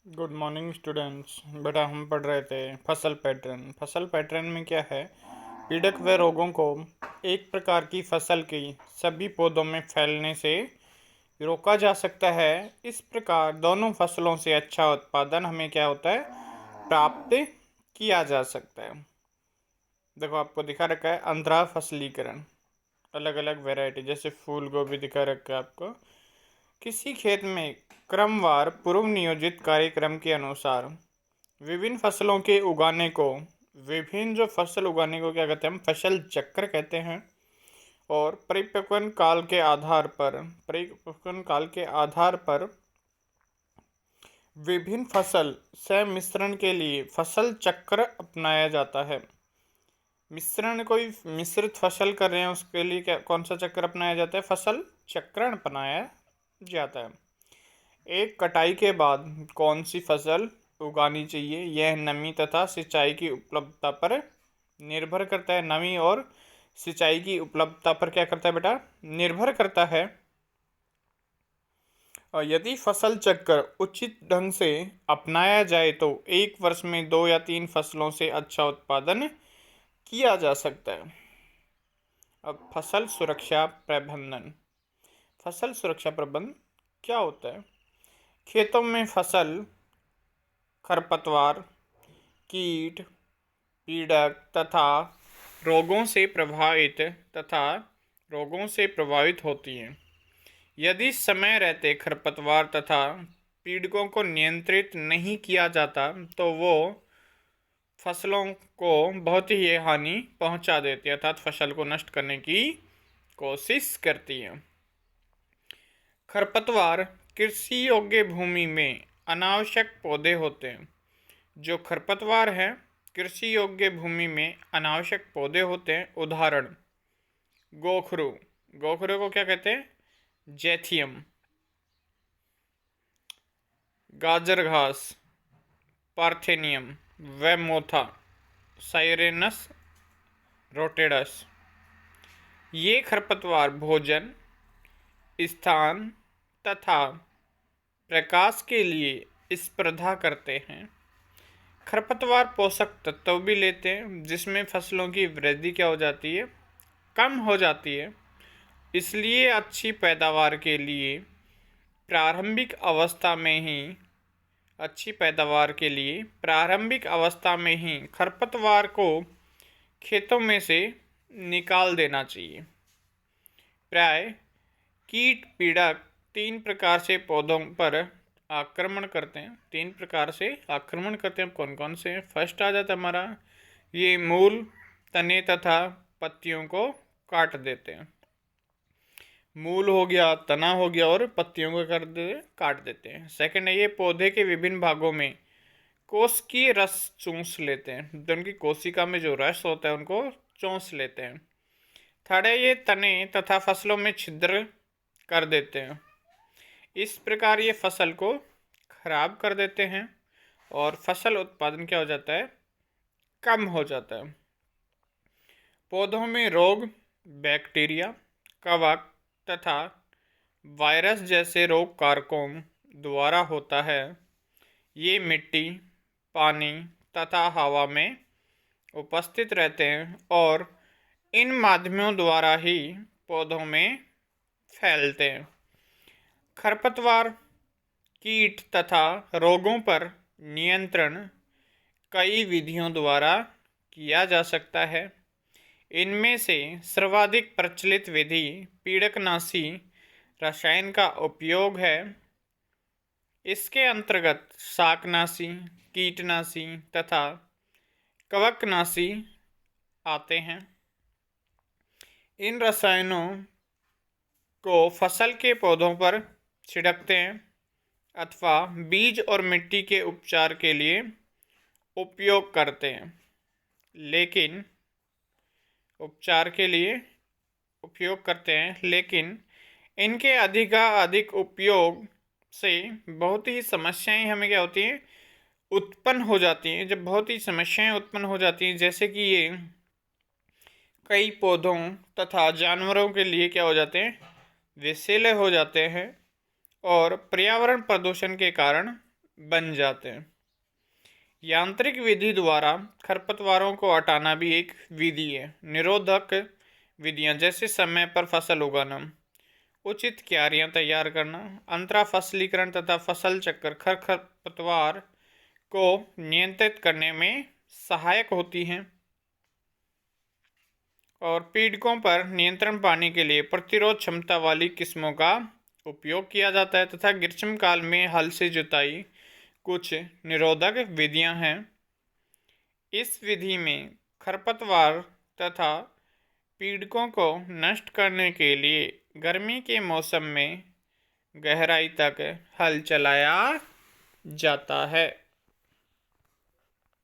Good morning students. बेटा हम पढ़ रहे थे फसल पैटर्न। फसल पैटर्न में क्या है, पीड़क व रोगों को एक प्रकार की फसल की सभी पौधों में फैलने से रोका जा सकता है। इस प्रकार दोनों फसलों से अच्छा उत्पादन हमें क्या होता है, प्राप्त किया जा सकता है। देखो आपको दिखा रखा है अंतराल फसलीकरण, अलग अलग वैरायटी, जैसे फूल गोभी दिखा रखा है आपको। किसी खेत में क्रमवार पूर्व नियोजित कार्यक्रम के अनुसार विभिन्न फसलों के उगाने को विभिन्न जो फसल उगाने को क्या कहते हैं, हम फसल चक्र कहते हैं। और परिपक्वन काल के आधार पर विभिन्न फसल मिश्रण के लिए फसल चक्र अपनाया जाता है। मिश्रण, कोई मिश्रित फसल कर रहे हैं उसके लिए क्या कौन सा चक्र अपनाया जाता है, फसल चक्रण अपनाया जाता है। एक कटाई के बाद कौन सी फसल उगानी चाहिए, यह नमी तथा सिंचाई की उपलब्धता पर निर्भर करता है। नमी और सिंचाई की उपलब्धता पर क्या करता है बेटा, निर्भर करता है। और यदि फसल चक्र उचित ढंग से अपनाया जाए तो एक वर्ष में 2 या 3 फसलों से अच्छा उत्पादन किया जा सकता है। अब फसल सुरक्षा प्रबंधन। फसल सुरक्षा प्रबंधन क्या होता है? खेतों में फसल खरपतवार, कीट, पीड़क तथा रोगों से प्रभावित होती हैं। यदि समय रहते खरपतवार तथा पीड़कों को नियंत्रित नहीं किया जाता तो वो फसलों को बहुत ही हानि पहुंचा देती है, अर्थात फसल को नष्ट करने की कोशिश करती है। खरपतवार कृषि योग्य भूमि में अनावश्यक पौधे होते हैं। जो खरपतवार हैं कृषि योग्य भूमि में अनावश्यक पौधे होते हैं। उदाहरण, गोखरू। गोखरू को क्या कहते हैं, जैथियम। गाजर घास, पार्थेनियम व मोथा, साइरेनस रोटेडस। ये खरपतवार भोजन, स्थान तथा प्रकाश के लिए स्पर्धा करते हैं। खरपतवार पोषक तत्व भी लेते हैं जिसमें फसलों की वृद्धि क्या हो जाती है, कम हो जाती है। इसलिए प्रारंभिक अवस्था में ही खरपतवार को खेतों में से निकाल देना चाहिए। प्राय कीट पीड़क 3 प्रकार से पौधों पर आक्रमण करते हैं। कौन कौन से? फर्स्ट आ जाता है हमारा, ये मूल, तने तथा पत्तियों को काट देते हैं। मूल हो गया, तना हो गया और पत्तियों को काट देते हैं। सेकंड है, ये पौधे के विभिन्न भागों में कोशिकीय रस चूस लेते हैं। जो उनकी कोशिका में जो रस होता है उनको चूस लेते हैं। थर्ड है, ये तने तथा फसलों में छिद्र कर देते हैं। इस प्रकार ये फसल को खराब कर देते हैं और फसल उत्पादन क्या हो जाता है, कम हो जाता है। पौधों में रोग बैक्टीरिया, कवक तथा वायरस जैसे रोग कारकों द्वारा होता है। ये मिट्टी, पानी तथा हवा में उपस्थित रहते हैं और इन माध्यमों द्वारा ही पौधों में फैलते हैं। खरपतवार कीट तथा रोगों पर नियंत्रण कई विधियों द्वारा किया जा सकता है। इनमें से सर्वाधिक प्रचलित विधि पीड़कनाशी रसायन का उपयोग है। इसके अंतर्गत शाकनाशी, कीटनाशी तथा कवकनाशी आते हैं। इन रसायनों को फसल के पौधों पर छिड़कते हैं अथवा बीज और मिट्टी के उपचार के लिए उपयोग करते हैं। लेकिन इनके अधिक उपयोग से बहुत ही समस्याएं हमें क्या होती हैं, उत्पन्न हो जाती हैं। जब बहुत ही समस्याएं उत्पन्न हो जाती हैं, जैसे कि ये कई पौधों तथा जानवरों के लिए क्या हो जाते हैं, विषैले हो जाते हैं और पर्यावरण प्रदूषण के कारण बन जाते हैं। यांत्रिक विधि द्वारा खरपतवारों को हटाना भी एक विधि है। निरोधक विधियां जैसे समय पर फसल उगाना, उचित क्यारियां तैयार करना, अंतरा फसलीकरण तथा फसल चक्र खरपतवार को नियंत्रित करने में सहायक होती हैं। और पीड़कों पर नियंत्रण पाने के लिए प्रतिरोध क्षमता वाली किस्मों का उपयोग किया जाता है तथा ग्रीष्मकाल में हल से जुताई कुछ निरोधक विधियां हैं। इस विधि में खरपतवार तथा पीड़कों को नष्ट करने के लिए गर्मी के मौसम में गहराई तक हल चलाया जाता है।